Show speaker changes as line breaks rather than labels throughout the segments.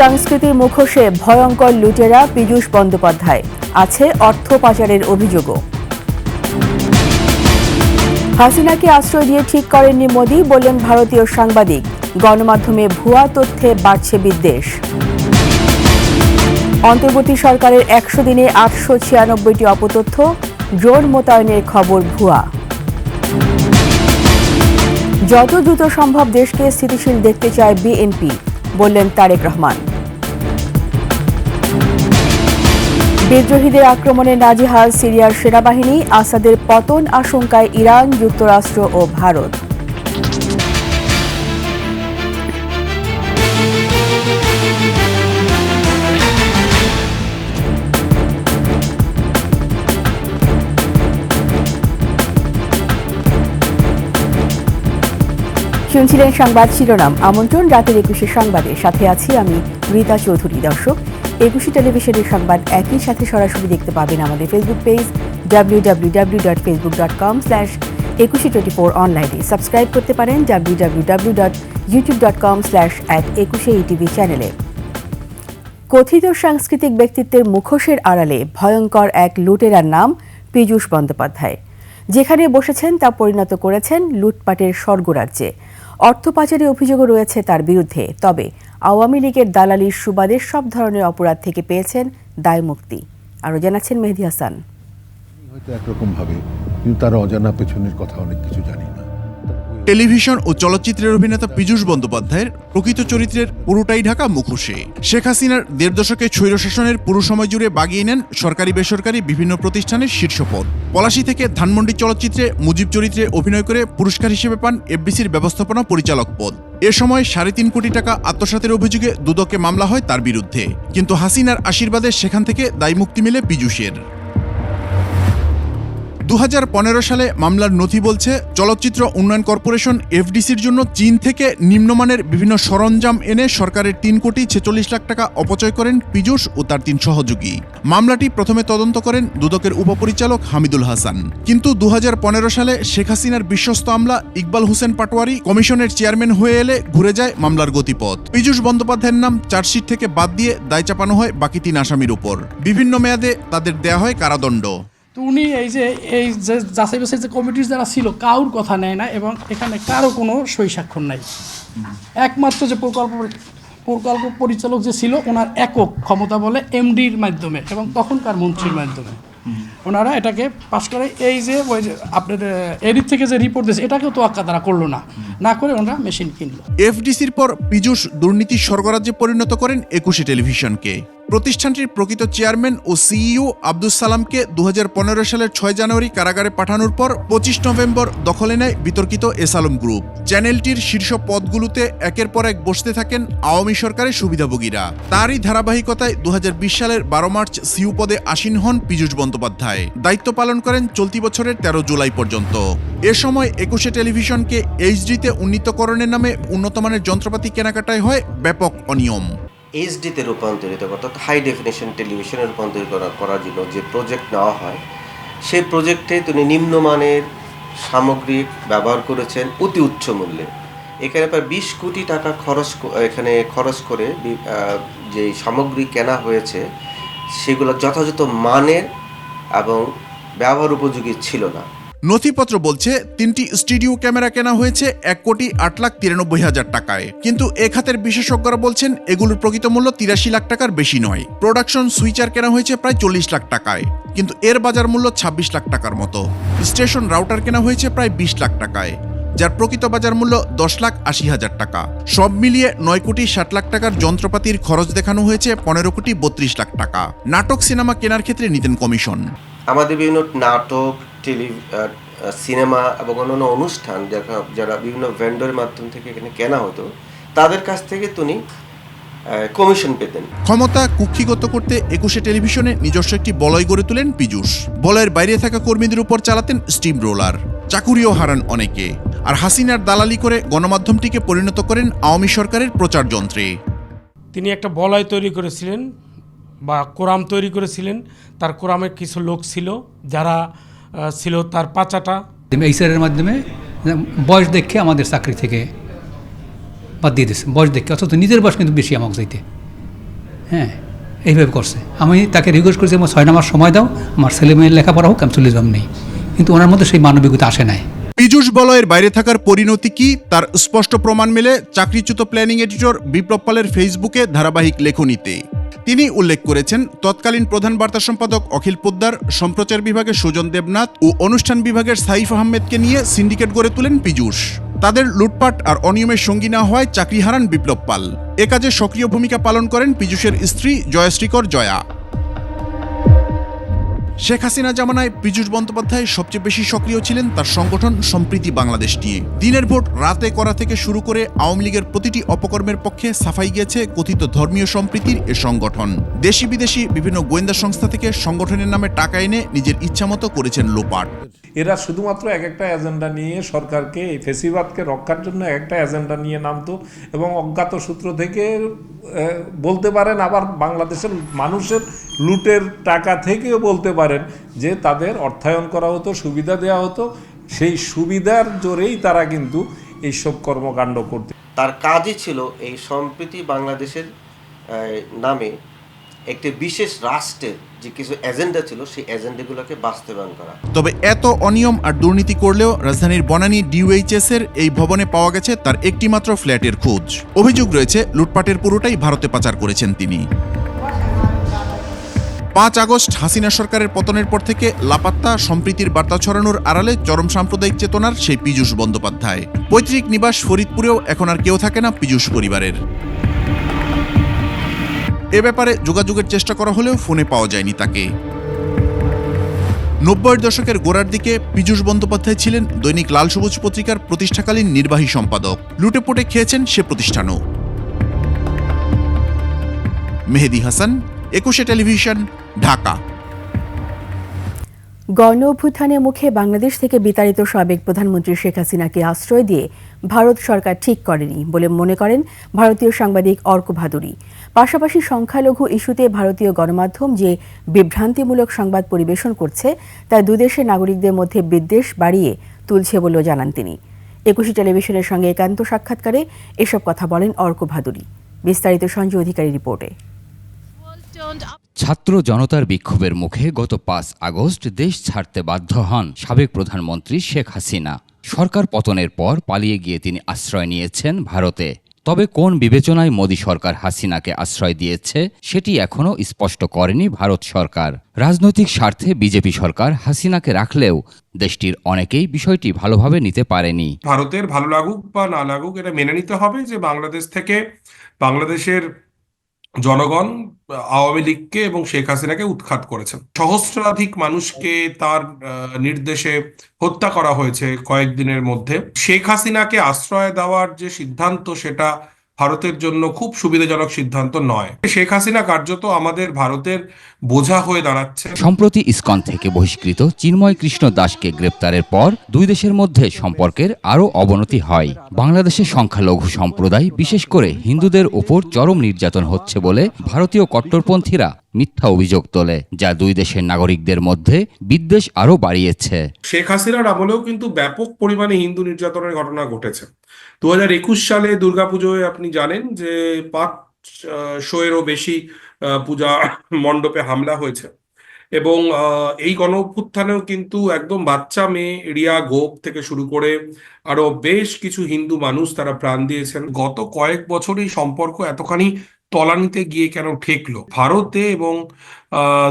সংস্কৃতির মুখোশে ভয়ঙ্কর লুটেরা পীযূষ বন্দ্যোপাধ্যায়, আছে অর্থ পাচারের অভিযোগও। হাসিনাকে আশ্রয় দিয়ে ঠিক করেননি মোদি, বললেন ভারতীয় সাংবাদিক। গণমাধ্যমে ভুয়া তথ্যে বাড়ছে বিদ্বেষ। অন্তর্বর্তী সরকারের ১০০ দিনে ৮৯৬টি অপতথ্য, ড্রোন মোতায়েনের খবর ভুয়া। যত দ্রুত সম্ভব দেশকে স্থিতিশীল দেখতে চায় বিএনপি, বললেন তারেক রহমান। বিদ্রোহীদের আক্রমণে নাজেহাল সিরিয়ার সেনাবাহিনী, আসাদের পতন আশঙ্কায় ইরান, যুক্তরাষ্ট্র ও ভারত। শুনছিলেন সংবাদ শিরোনাম। আমন্ত্রণ রাতের ২১ সংবাদে, সাথে আছি আমি রীতা চৌধুরী। দর্শক, ২১ টেলিভিশনের সংবাদ একই সাথে সরাসরি দেখতে পাবেন আমাদের ফেসবুক পেজ www.facebook.com/2124 অনলাইনে। সাবস্ক্রাইব করতে পারেন www.youtube.com/@21etv চ্যানেলে। কথিত সাংস্কৃতিক ব্যক্তিত্বের মুখোশের আড়ালে ভয়ঙ্কর এক লুটেরার নাম পীযূষ বন্দ্যোপাধ্যায়। যেখানে বসেছেন তা পরিণত করেছেন লুটপাটের স্বর্গরাজ্যে। অর্থ পাচারের অভিযোগও রয়েছে তার বিরুদ্ধে। তবে আওয়ামী লীগের দালালির সুবাদে সব ধরনের অপরাধ থেকে পেয়েছেন দায় মুক্তি। আরও জানাচ্ছেন মেহেদী হাসান।
হয়তো একরকম ভাবে, কিন্তু তার অজানা পেছনের কথা অনেক কিছু জানি না।
টেলিভিশন ও চলচ্চিত্রের অভিনেতা পীযূষ বন্দ্যোপাধ্যায়ের প্রকৃত চরিত্রের পুরোটাই ঢাকা মুখোশে। শেখ হাসিনার ১.৫ দশকে স্বৈরশাসনের পুরো সময় জুড়ে বাগিয়ে নেন সরকারি বেসরকারি বিভিন্ন প্রতিষ্ঠানের শীর্ষ পদ। পলাশী থেকে ধানমন্ডি চলচ্চিত্রে মুজিব চরিত্রে অভিনয় করে পুরস্কার হিসেবে পান এফডিসির ব্যবস্থাপনা পরিচালক পদ। এ সময় ৩.৫ কোটি টাকা আত্মসাতের অভিযোগে দুদকে মামলা হয় তার বিরুদ্ধে, কিন্তু হাসিনার আশীর্বাদে সেখান থেকে দায়মুক্তি মেলে পীযূষের। ২০১৫ সালে মামলার নথি বলছে, চলচ্চিত্র উন্নয়ন কর্পোরেশন এফডিসির জন্য চীন থেকে নিম্নমানের বিভিন্ন সরঞ্জাম এনে সরকারের ৩.৪৬ কোটি টাকা অপচয় করেন পীযূষ ও তার ৩ সহযোগী। মামলাটি প্রথমে তদন্ত করেন দুদকের উপপরিচালক হামিদুল হাসান, কিন্তু ২০১৫ সালে শেখ হাসিনার বিশ্বস্ত আমলা ইকবাল হোসেন পাটোয়ারি কমিশনের চেয়ারম্যান হয়ে এলে ঘুরে যায় মামলার গতিপথ। পীযূষ বন্দ্যোপাধ্যায়ের নাম চার্জশিট থেকে বাদ দিয়ে দায় চাপানো হয় বাকি ৩ আসামির উপর। বিভিন্ন মেয়াদে তাদের দেয়া হয় কারাদণ্ড।
তো উনি এই যে যাচাই বাছাই যে কমিটির যারা ছিল, কারোর কথা নেয় না এবং এখানে কারো কোনো সই স্বাক্ষর নাই। একমাত্র যে প্রকল্প পরিচালক যে ছিল, ওনার একক ক্ষমতা বলে এমডির মাধ্যমে এবং তখনকার মন্ত্রীর মাধ্যমে ওনারা এটাকে পাশ করে। এই যে ওই যে আপনার এডিট থেকে যে রিপোর্ট দিয়েছে, এটাকেও তো আক্কা তারা করলো না করে ওনারা মেশিন কিনলো।
এফডিসির পর পীযূষ দুর্নীতির স্বর্গরাজ্যে পরিণত করেন ২১ টেলিভিশনকে। প্রতিষ্ঠানটির প্রকৃত চেয়ারম্যান ও সিইও আব্দুস সালামকে ২০১৫ সালের ৬ জানুয়ারি কারাগারে পাঠানোর পর ২৫ নভেম্বর দখলে নেয় বিতর্কিত এসালম গ্রুপ। চ্যানেলটির শীর্ষ পদগুলোতে একের পর এক বসতে থাকেন আওয়ামী সরকারের সুবিধাভোগীরা। তারই ধারাবাহিকতায় ২০২০ সালের ১২ মার্চ সিইও পদে আসীন হন পীযূষ বন্দ্যোপাধ্যায়। দায়িত্ব পালন করেন চলতি বছরের ১৩ জুলাই পর্যন্ত। এ সময় ২১ টেলিভিশনকে এইচডিতে উন্নীতকরণের নামে উন্নতমানের যন্ত্রপাতি কেনাকাটায় হয় ব্যাপক অনিয়ম।
এইচডিতে রূপান্তরিত, অর্থাৎ হাই ডেফিনেশন টেলিভিশনে রূপান্তরিত করার জন্য যে প্রজেক্ট নেওয়া হয়, সেই প্রজেক্টে তিনি নিম্নমানের সামগ্রিক ব্যবহার করেছেন অতি উচ্চ মূল্যে। এখানে প্রায় ২০ কোটি টাকা খরচ করে যে সামগ্রী কেনা হয়েছে, সেগুলো যথাযথ মানের এবং ব্যবহার উপযোগী ছিল না।
নথিপত্র বলছে ৩টি স্টুডিও ক্যামেরা কেনা হয়েছে ১,৮,৯৩,০০০ টাকায়, কিন্তু এ খাতের বিশেষজ্ঞরা বলছেন এগুলোর প্রকৃত মূল্য ৮৩ লাখ টাকার বেশি নয়। প্রোডাকশন সুইচার কেনা হয়েছে প্রায় ৪০ লাখ টাকায়, কিন্তু এর বাজার মূল্য ২৬ লাখ টাকার মতো। স্টেশন রাউটার কেনা হয়েছে প্রায় ২০ লাখ টাকায়, যার প্রকৃত বাজার মূল্য ১০,৮০,০০০ টাকা। সব মিলিয়ে ৯,৬০,০০,০০০ টাকার যন্ত্রপাতির খরচ দেখানো হয়েছে ১৫,৩২,০০,০০০ টাকা। নাটক সিনেমা কেনার ক্ষেত্রে নিতেন কমিশন।
আমাদের বিভিন্ন নাটক, সিনেমা এবং অন্যান্য অনুষ্ঠান যারা বিভিন্ন ভেন্ডরের মাধ্যম থেকে এখানে কেনা হতো, তাদের কাছ থেকে তিনি কমিশন পেতেন।
ক্ষমতা কুক্ষিগত করতে ২১ টেলিভিশনে নিজস্ব একটি বলয় গড়ে তোলেন পীযূষ। বলয়ের বাইরে থাকা কর্মীদের উপর চালাতেন স্টিম রোলার। চাকুরিও হারান অনেকে। আর হাসিনার দালালি করে গণমাধ্যমটিকে পরিণত করেন আওয়ামী সরকারের প্রচার যন্ত্রে।
তিনি একটা বলয় তৈরি করেছিলেন বা কোরাম তৈরি করেছিলেন। তার কোরামের কিছু লোক ছিল যারা ছিল তার পাচাটা।
এইচআরের মাধ্যমে বয়স দেখে আমাদের চাকরি থেকে বাদ দিয়ে দিয়েছে, বয়স দেখে, অথচ নিজের বয়স কিন্তু বেশি আমাকে চাইতে। হ্যাঁ, এইভাবে করছে। আমি তাকে রিকোয়েস্ট করেছি আমার 6 মাস সময় দাও, আমার ছেলে মেয়ের লেখাপড়া হোক, আমি চলে যাব নেই, কিন্তু ওনার মধ্যে সেই মানবিকতা আসে নাই।
পীযূষ বলয়ের বাইরে থাকার পরিণতি কি তার স্পষ্ট প্রমাণ মেলে চাকরিচ্যুত প্ল্যানিং এডিটর বিপ্লব পালের ফেসবুকে ধারাবাহিক লেখনীতে। তিনি উল্লেখ করেছেন, তৎকালীন প্রধান বার্তা সম্পাদক অখিল পোদ্দার, সম্প্রচার বিভাগের সুজন দেবনাথ ও অনুষ্ঠান বিভাগের সাইফ আহমেদকে নিয়ে সিন্ডিকেট গড়ে তোলেন পীযূষ। তাদের লুটপাট আর অনিয়মের সঙ্গী না হওয়ায় চাকরি হারান বিপ্লব পাল। এ কাজে সক্রিয় ভূমিকা পালন করেন পীযূষের স্ত্রী জয়শ্রীকর জয়া। শেখ হাসিনা জামানায় পীযূষ বন্দ্যোপাধ্যায় সবচেয়ে বেশি সক্রিয় ছিলেন তার সংগঠন সম্প্রীতি বাংলাদেশ নিয়ে। দিনের ভোট রাতে করা থেকে শুরু করে আওয়ামী লীগের প্রতিটি অপকর্মের পক্ষে সাফাই গেছে কথিত ধর্মীয় সম্প্রীতির এ সংগঠন। দেশি বিদেশি বিভিন্ন গোয়েন্দা সংস্থা থেকে সংগঠনের নামে টাকা এনে নিজের ইচ্ছামতো করেছেন লোপাট।
এরা শুধুমাত্র এক একটা এজেন্ডা নিয়ে সরকারকে, এই ফেসিবাদকে রক্ষার জন্য একটা এজেন্ডা নিয়ে নামতো এবং অজ্ঞাত সূত্র থেকে বলতে পারেন, আবার বাংলাদেশের মানুষের লুটের টাকা থেকেও বলতে পারেন যে তাদের অর্থায়ন করা হতো, সুবিধা দেওয়া হতো, সেই সুবিধার জোরেই তারা কিন্তু এইসব কর্মকাণ্ড করত।
তার কাজই ছিল এই সম্প্রীতি বাংলাদেশের নামে একটি বিশেষ রাষ্ট্রের যে কিছু এজেন্ডা ছিল সেই এজেন্ডাগুলোকে বাস্তবায়ন করা।
তবে এত অনিয়ম আর দুর্নীতি করলেও রাজধানীর বনানী ডিওএইচএস এর এই ভবনে পাওয়া গেছে তার একটি মাত্র ফ্ল্যাটের খোঁজ। অভিযোগ রয়েছে লুটপাটের পুরোটাই ভারতে পাচার করেছেন তিনি। 5 আগস্ট হাসিনা সরকারের পতনের পর থেকে লাপাত্তা সম্প্রীতির বার্তা ছড়ানোর আড়ালে চরম সাম্প্রদায়িক চেতনার সেই পীযূষ বন্দ্যোপাধ্যায়। পৈতৃক নিবাস ফরিদপুরেও এখন আর কেউ থাকে না পীযূষ পরিবারের। এ ব্যাপারে যোগাযোগের চেষ্টা করা হলেও ফোনে পাওয়া যায়নি তাকে। 90-এর দশকের গোড়ার দিকে পীযূষ বন্দ্যোপাধ্যায় ছিলেন দৈনিক লাল সবুজ পত্রিকার প্রতিষ্ঠাকালীন নির্বাহী সম্পাদক। লুটেপুটে খেয়েছেন সে প্রতিষ্ঠানও। মেহেদী হাসান, 21 টেলিভিশন, ঢাকা।
গণ অভ্যুত্থানের মুখে বাংলাদেশ থেকে বিতাড়িত সাবেক প্রধানমন্ত্রী শেখ হাসিনাকে আশ্রয় দিয়ে ভারত সরকার ঠিক করেনি বলে মনে করেন ভারতীয় সাংবাদিক অর্ক ভাদুরী। পাশাপাশি সংখ্যালঘু ইস্যুতে ভারতীয় গণমাধ্যম যে বিভ্রান্তিমূলক সংবাদ পরিবেশন করছে তা দুই দেশের নাগরিকদের মধ্যে বিদ্বেষ বাড়িয়ে তুলছে বলেও জানান তিনি। 21 টেলিভিশনের সঙ্গে একান্ত সাক্ষাৎকারে এসব কথা বলেন অর্ক ভাদুরী। বিস্তারিত সঞ্জয় অধিকারী রিপোর্টে।
ছাত্র জনতার বিক্ষোভের মুখে গত 5 আগস্ট দেশ ছাড়তে বাধ্য হন সাবেক প্রধানমন্ত্রী শেখ হাসিনা। সরকার পতনের পর পালিয়ে গিয়ে তিনি আশ্রয় নিয়েছেন ভারতে। তবে কোন বিবেচনায় মোদী সরকার হাসিনাকে আশ্রয় দিয়েছে সেটি এখনও স্পষ্ট করেনি ভারত সরকার। রাজনৈতিক স্বার্থে বিজেপি সরকার হাসিনাকে রাখলেও দেশটির অনেকেই বিষয়টি ভালোভাবে নিতে পারেনি।
ভারতের ভালো লাগুক বা না লাগুক, এটা মেনে নিতে হবে যে বাংলাদেশ থেকে বাংলাদেশের জনগণ আওয়ামী লীগকে এবং শেখ হাসিনাকে উৎখাত করেছেন। সহস্রাধিক মানুষকে তার নির্দেশে হত্যা করা হয়েছে কয়েকদিনের মধ্যে। শেখ হাসিনাকে আশ্রয় দেওয়ার যে সিদ্ধান্ত, সেটা ভারতের জন্য খুব সুবিধাজনক সিদ্ধান্ত নয়। শেখ হাসিনা কার্যত আমাদের ভারতের বোঝা হয়ে দাঁড়াচ্ছে।
সম্প্রতি ইসকন থেকে বহিষ্কৃত চিন্ময় কৃষ্ণ দাসকে গ্রেপ্তারের পর দুই দেশের মধ্যে সম্পর্কের আরও অবনতি হয়। বাংলাদেশের সংখ্যালঘু সম্প্রদায়, বিশেষ করে হিন্দুদের উপর চরম নির্যাতন হচ্ছে বলে ভারতীয় কট্টরপন্থীরা মিথ্যা অভিযোগ তোলে, যা দুই দেশের নাগরিকদের মধ্যে বিদ্বেষ আরও বাড়িয়েছে।
শেখ হাসিনার আমলেও কিন্তু ব্যাপক পরিমাণে হিন্দু নির্যাতনের ঘটনা ঘটেছে। 2021 সালে দুর্গাপুজোয় আপনি জানেন যে 500-এরও বেশি পূজা মণ্ডপে হামলা হয়েছে এবং এই গণ অভ্যুত্থানেও কিন্তু একদম বাচ্চা মেয়ে রিয়া গোপ থেকে শুরু করে আরো বেশ কিছু হিন্দু মানুষ তারা প্রাণ দিয়েছেন। গত কয়েক বছর এই সম্পর্ক এতখানি তলানিতে গিয়ে কেন ঠেকলো? ভারতে এবং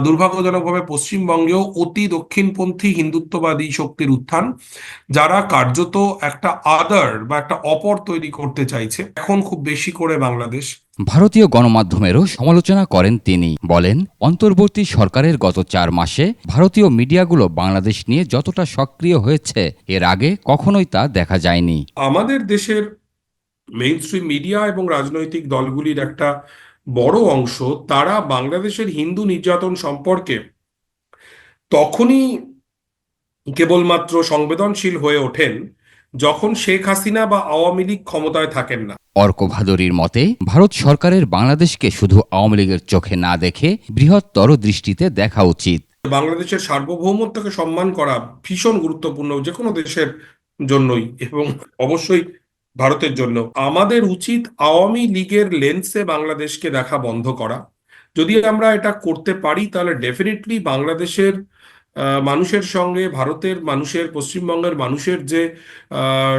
দুর্ভাগ্যজনকভাবে পশ্চিমবঙ্গেও অতি দক্ষিণপন্থী হিন্দুত্ববাদী শক্তির উত্থান, যারা কার্যত একটা আদার বা একটা অপর তৈরি করতে চাইছে এখন খুব বেশি করে বাংলাদেশ।
ভারতীয় গণমাধ্যমেরও সমালোচনা করেন তিনি। বলেন, অন্তর্বর্তী সরকারের গত 4 মাসে ভারতীয় মিডিয়াগুলো বাংলাদেশ নিয়ে যতটা সক্রিয় হয়েছে এর আগে কখনোই তা দেখা যায়নি।
আমাদের দেশের মেইনস্ট্রিম মিডিয়া এবং রাজনৈতিক দলগুলির একটা বড় অংশ তারা বাংলাদেশের হিন্দু নির্যাতন সম্পর্কে তখনই কেবলমাত্র সংবেদনশীল হয়ে ওঠেন যখন শেখ হাসিনা বা আওয়ামী লীগ ক্ষমতায় থাকেন না।
অর্ক ভাদুরীর মতে, ভারত সরকারের বাংলাদেশকে শুধু আওয়ামী লীগের চোখে না দেখে বৃহত্তর দৃষ্টিতে দেখা উচিত।
বাংলাদেশের সার্বভৌমত্বকে সম্মান করা ভীষণ গুরুত্বপূর্ণ যে কোনো দেশের জন্যই, এবং অবশ্যই ভারতের জন্য। আমাদের উচিত আওয়ামী লীগের লেন্সে বাংলাদেশকে দেখা বন্ধ করা যদি আমরা এটা করতে পারি তাহলে ডেফিনেটলি বাংলাদেশের মানুষের সঙ্গে ভারতের মানুষের, পশ্চিমবঙ্গের মানুষের যে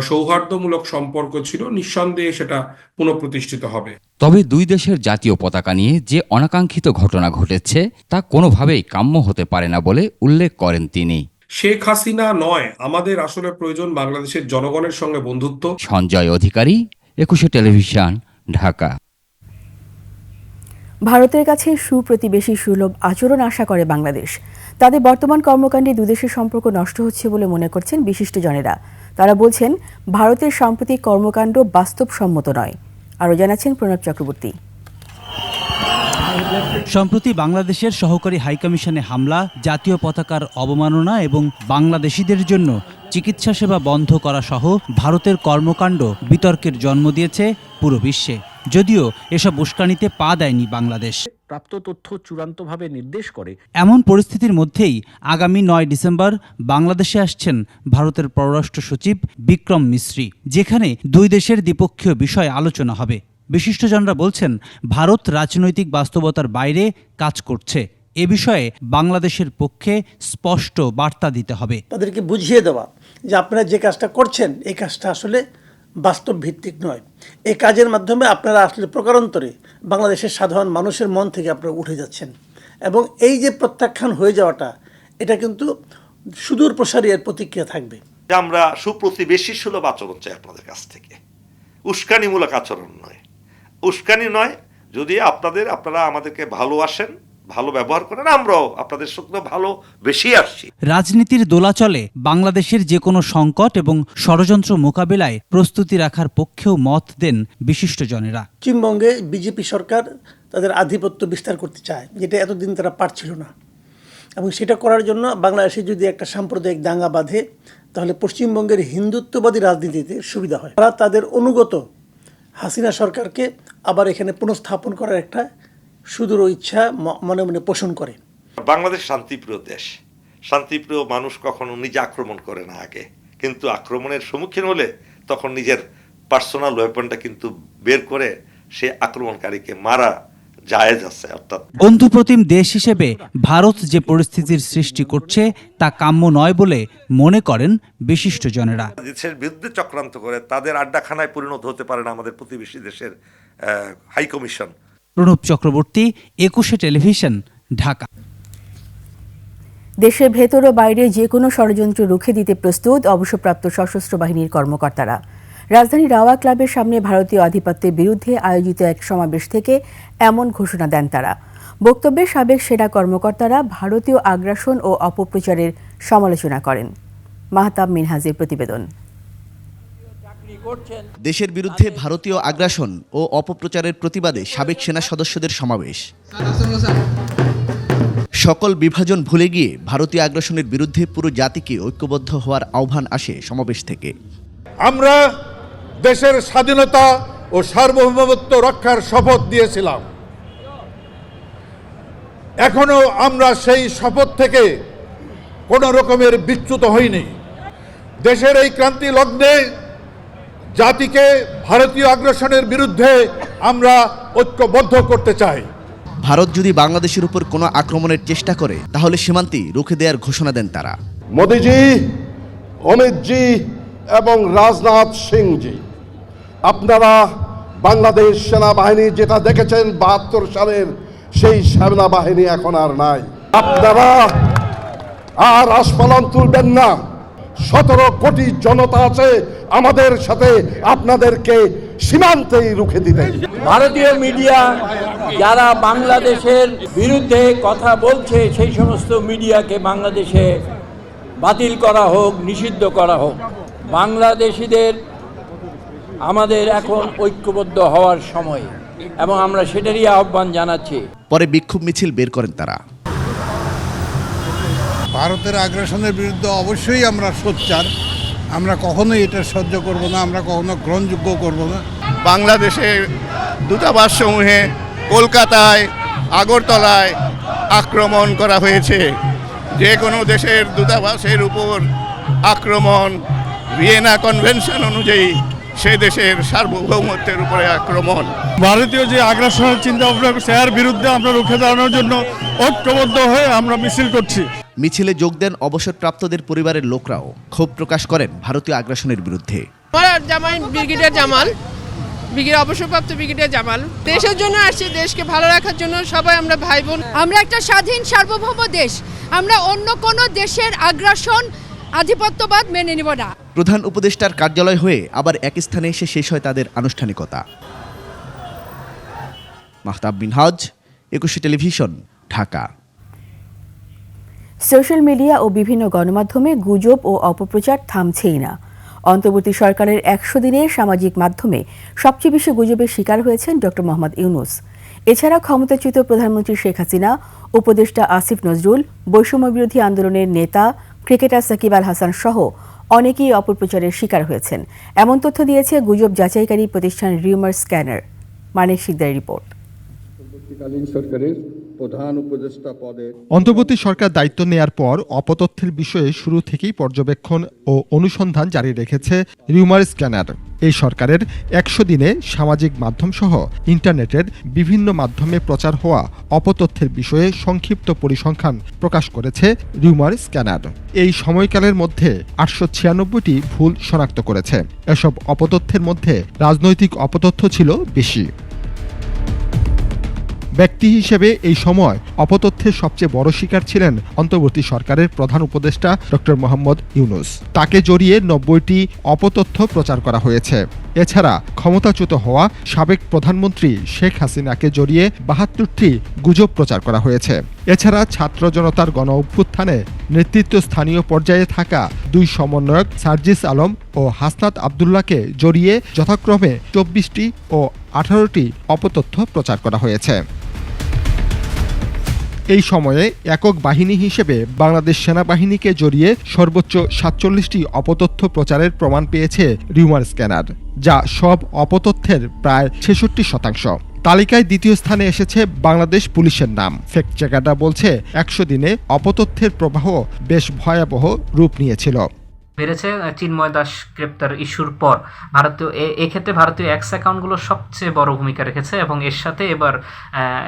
সৌহার্দ্যমূলক সম্পর্ক ছিল, নিঃসন্দেহে সেটা পুনঃপ্রতিষ্ঠিত হবে।
তবে দুই দেশের জাতীয় পতাকা নিয়ে যে অনাকাঙ্ক্ষিত ঘটনা ঘটেছে তা কোনোভাবেই কাম্য হতে পারে না বলে উল্লেখ করেন তিনি।
শেখ হাসিনা নয়, আমাদের আসলে প্রয়োজন বাংলাদেশের জনগণের সঙ্গে বন্ধুত্ব।
সঞ্জয় অধিকারী, একুশে টেলিভিশন, ঢাকা।
ভারতের কাছে সুপ্রতিবেশী সুলভ আচরণ আশা করে বাংলাদেশ। তাদের বর্তমান কর্মকাণ্ডে দুদেশের সম্পর্ক নষ্ট হচ্ছে বলে মনে করছেন বিশিষ্টজনেরা। তারা বলছেন ভারতের সাম্প্রতিক কর্মকাণ্ড বাস্তবসম্মত নয়। আরও জানাচ্ছেন প্রণব চক্রবর্তী।
সম্প্রতি বাংলাদেশের সহকারী হাইকমিশনে হামলা, জাতীয় পতাকার অবমাননা এবং বাংলাদেশিদের জন্য চিকিৎসা সেবা বন্ধ করা সহ ভারতের কর্মকাণ্ড বিতর্কের জন্ম দিয়েছে পুরো বিশ্বে। যদিও এসব উস্কানিতে পা দেয়নি বাংলাদেশ।
প্রাপ্ত তথ্য চূড়ান্তভাবে নির্দেশ করে
এমন পরিস্থিতির মধ্যেই আগামী 9 ডিসেম্বর বাংলাদেশে আসছেন ভারতের পররাষ্ট্র সচিব বিক্রম মিশ্রি, যেখানে দুই দেশের দ্বিপক্ষীয় বিষয় আলোচনা হবে। বিশিষ্টজনরা বলছেন ভারত রাজনৈতিক বাস্তবতার বাইরে কাজ করছে। এ বিষয়ে বাংলাদেশের পক্ষে স্পষ্ট বার্তা দিতে হবে।
তাদেরকে বুঝিয়ে দেওয়া যে আপনারা যে কাজটা করছেন এই কাজটা আসলে বাস্তব ভিত্তিক নয়। এই কাজের মাধ্যমে আপনারা আসলে প্রকারান্তরে বাংলাদেশের সাধারণ মানুষের মন থেকে আপনারা উঠে যাচ্ছেন, এবং এই যে প্রত্যাখ্যান হয়ে যাওয়াটা এটা কিন্তু সুদূর প্রসারী এর প্রতিক্রিয়া থাকবে।
আমরা সুপ্রতিবেশী সুলভ আচরণ চাই আপনাদের কাছ থেকে, উস্কানিমূলক আচরণ নয়। উস্কানি নয়, যদি আপনারা আমাদেরকে ভালোবাসেন, ভালো ব্যবহার করেন, আমরাও আপনাদের সঙ্গে ভালো বেশি আসছি।
রাজনীতির দোলাচলে বাংলাদেশের যে কোনো সংকট এবং ষড়যন্ত্র মোকাবিলায় প্রস্তুতি রাখার পক্ষেও মত দেন বিশিষ্টজনেরা।
পশ্চিমবঙ্গে বিজেপি সরকার তাদের আধিপত্য বিস্তার করতে চায়, যেটা এতদিন তারা পারছিল না, এবং সেটা করার জন্য বাংলাদেশে যদি একটা সাম্প্রদায়িক দাঙ্গা বাঁধে তাহলে পশ্চিমবঙ্গের হিন্দুত্ববাদী রাজনীতিতে সুবিধা হয়। তারা তাদের অনুগত হাসিনা সরকারকে আবার এখানে পুনঃস্থাপন করার একটা সুদূর ইচ্ছা মনে মনে পোষণ করে।
বাংলাদেশ শান্তিপ্রিয় দেশ, শান্তিপ্রিয় মানুষ কখনো নিজে আক্রমণ করে না আগে, কিন্তু আক্রমণের সম্মুখীন হলে তখন নিজের পার্সোনাল ওয়েপনটা কিন্তু বের করে সে আক্রমণকারীকে মারা জায়েজ আছে। অর্থাৎ
বন্ধুপ্রতিম দেশ হিসেবে ভারত যে পরিস্থিতির সৃষ্টি করছে তা কাম্য নয় বলে মনে করেন বিশিষ্টজনেরা।
দেশের বিরুদ্ধে চক্রান্ত করে তাদের আড্ডাখানায় পরিণত হতে পারে না আমাদের প্রতিবেশী দেশের হাইকমিশন।
প্রণব চক্রবর্তী, একুশে টেলিভিশন, ঢাকা।
দেশের ভেতর ও বাইরে যে কোনো ষড়যন্ত্র রুখে দিতে প্রস্তুত অবসরপ্রাপ্ত সশস্ত্র বাহিনীর কর্মকর্তারা। রাজধানীর রাওয়া ক্লাবের সামনে ভারতীয় আধিপত্যের বিরুদ্ধে আয়োজিত এক সমাবেশ থেকে এমন ঘোষণা দেন তারা। বক্তব্যে সাবেক সেনা কর্মকর্তারা ভারতীয় আগ্রাসন ও অপপ্রচারের সমালোচনা করেন। মাহতাব মিনহাজের প্রতিবেদন।
দেশের বিরুদ্ধে ভারতীয় আগ্রাসন ও অপপ্রচারের প্রতিবাদে সাবেক সেনা সদস্যদের সমাবেশ। সকল বিভাজন ভুলে গিয়ে ভারতীয় আগ্রাসনের বিরুদ্ধে পুরো জাতিকে ঐক্যবদ্ধ হওয়ার আহ্বান আসে সমাবেশ থেকে।
আমরা দেশের স্বাধীনতা ও সার্বভৌমত্ব রক্ষার শপথ দিয়েছিলাম। এখনো আমরা সেই শপথ থেকে কোনো রকমের বিচ্যুত হইনি। দেশের এই ক্রান্তি লগ্নে জাতিকে ভারতীয় আগ্রাসনের বিরুদ্ধে আমরা ঐক্যবদ্ধ করতে চাই।
ভারত যদি বাংলাদেশের উপর কোনো আক্রমণের চেষ্টা করে তাহলে সীমান্তে রুখে দেওয়ার ঘোষণা দেন তারা।
মোদিজি, অমিতজি এবং রাজনাথ সিংজি, আপনারা বাংলাদেশ সেনাবাহিনী যেটা দেখেছেন ৭২ সালের সেই সেনাবাহিনী এখন আর নাই। আপনারা আর আস্ফালন তুলবেন না। ১৭ কোটি জনতা আছে আমাদের সাথে, আপনাদেরকে সীমান্তেই রুখে দিতে।
ভারতীয় মিডিয়া যারা বাংলাদেশের বিরুদ্ধে কথা বলছে সেই সমস্ত মিডিয়াকে বাংলাদেশে বাতিল করা হোক, নিষিদ্ধ করা হোক। বাংলাদেশিদের আমাদের এখন ঐক্যবদ্ধ হওয়ার সময়, এবং আমরা সেটারই আহ্বান জানাচ্ছি।
পরে বিক্ষোভ মিছিল বের করেন তারা।
ভারতের আগ্রাসনের বিরুদ্ধে অবশ্যই আমরা সোচ্চার। আমরা কখনোই এটা সহ্য করব না, আমরা কখনো গ্রহণযোগ্য করব না।
বাংলাদেশের দূতাবাস সমূহে কলকাতায়, আগরতলায় আক্রমণ করা হয়েছে। যে কোনো দেশের দূতাবাসের উপর আক্রমণ ভিয়েনা কনভেনশন অনুযায়ী সে দেশের সার্বভৌমত্বের উপরে আক্রমণ।
ভারতীয় যে আগ্রাসনের চিন্তা ভাবনা করছে এর বিরুদ্ধে আমরা রুখে দাঁড়ানোর জন্য ঐক্যবদ্ধ হয়ে আমরা মিছিল করছি।
মিছিলে যোগ দেন অবসরপ্রাপ্তদের পরিবারের লোকরাও ক্ষোভ প্রকাশ করেন ভারতীয় আগ্রাসনের বিরুদ্ধে।
আমার জামাই ব্রিগেডিয়ার জামাল, অবসরপ্রাপ্ত ব্রিগেডিয়ার জামাল। দেশের জন্য আসছে, দেশকে ভালো রাখার জন্য। সবাই আমরা ভাই বোন।
আমরা একটা স্বাধীন সার্বভৌম দেশ, আমরা অন্য কোনো দেশের আগ্রাসন আধিপত্যবাদ মেনে নিব না।
প্রধান উপদেষ্টার কার্যালয় হয়ে আবার এক স্থানে এসে শেষ হয় তাদের আনুষ্ঠানিকতা। মাহতাব মিনহাজ, একুশে টেলিভিশন, ঢাকা।
সোশ্যাল মিডিয়া ও বিভিন্ন গণমাধ্যমে গুজব ও অপপ্রচার থামছেই না। অন্তর্বর্তী সরকারের 100 দিনে সামাজিক মাধ্যমে সবচেয়ে বেশি গুজবের শিকার হয়েছেন ডক্টর মোহাম্মদ ইউনূস। এছাড়া ক্ষমতাচ্যুত প্রধানমন্ত্রী শেখ হাসিনা, উপদেষ্টা আসিফ নজরুল, বৈষম্যবিরোধী আন্দোলনের নেতা ক্রিকেটার সাকিব আল হাসান সহ অনেকেই অপপ্রচারের শিকার হয়েছেন। এমন তথ্য দিয়েছে গুজব যাচাইকারী প্রতিষ্ঠান রিউমার স্ক্যানার। মানিক শিকদারের রিপোর্ট।
অন্তর্বর্তী সরকার দায়িত্ব নেয়ার পর অপতথ্যের বিষয়ে শুরু থেকেই পর্যবেক্ষণ ও অনুসন্ধান জারি রেখেছে রিউমার স্ক্যানার। এই সরকারের 100 দিনে সামাজিক মাধ্যম সহ ইন্টারনেটের বিভিন্ন মাধ্যমে প্রচার হওয়া অপতথ্যের বিষয়ে সংক্ষিপ্ত পরিসংখ্যান প্রকাশ করেছে রিউমার স্ক্যানার। এই সময়কালের মধ্যে 896টি ভুল শনাক্ত করেছে। এসব অপতথ্যের মধ্যে রাজনৈতিক অপতথ্য ছিল বেশি। ব্যক্তি হিসেবে এই সময় অপতথ্যের সবচেয়ে বড় শিকার ছিলেন অন্তর্বর্তী সরকারের প্রধান উপদেষ্টা ডক্টর মোহাম্মদ ইউনূস। তাকে জড়িয়ে 90টি অপতথ্য প্রচার করা হয়েছে। এছাড়া ক্ষমতাচ্যুত হওয়া সাবেক প্রধানমন্ত্রী শেখ হাসিনাকে জড়িয়ে 72টি গুজব প্রচার করা হয়েছে। এছাড়া ছাত্র জনতার গণ অভ্যুত্থানে নেতৃত্বস্থানীয় পর্যায়ে থাকা 2 সমন্বয়ক সার্জিস আলম ও হাসনাত আবদুল্লাহকে জড়িয়ে যথাক্রমে 24টি ও 18টি অপতথ্য প্রচার করা হয়েছে। এই সময়ে একক বাহিনী হিসেবে বাংলাদেশ সেনাবাহিনীকে জড়িয়ে সর্বোচ্চ 47টি অপতথ্য প্রচারের প্রমাণ পেয়েছে রিউমার স্ক্যানার, যা সব অপতথ্যের প্রায় 66%। তালিকায় দ্বিতীয় স্থানে এসেছে বাংলাদেশ পুলিশের নাম। ফ্যাক্ট চেকাররা বলছে 100 দিনে অপতথ্যের প্রবাহ বেশ ভয়াবহ রূপ নিয়েছিল।
বেড়েছে চিন্ময় দাস গ্রেপ্তার ইস্যুর পর এক্ষেত্রে ভারতীয় এক্স অ্যাকাউন্টগুলো সবচেয়ে বড় ভূমিকা রেখেছে এবং এর সাথে এবার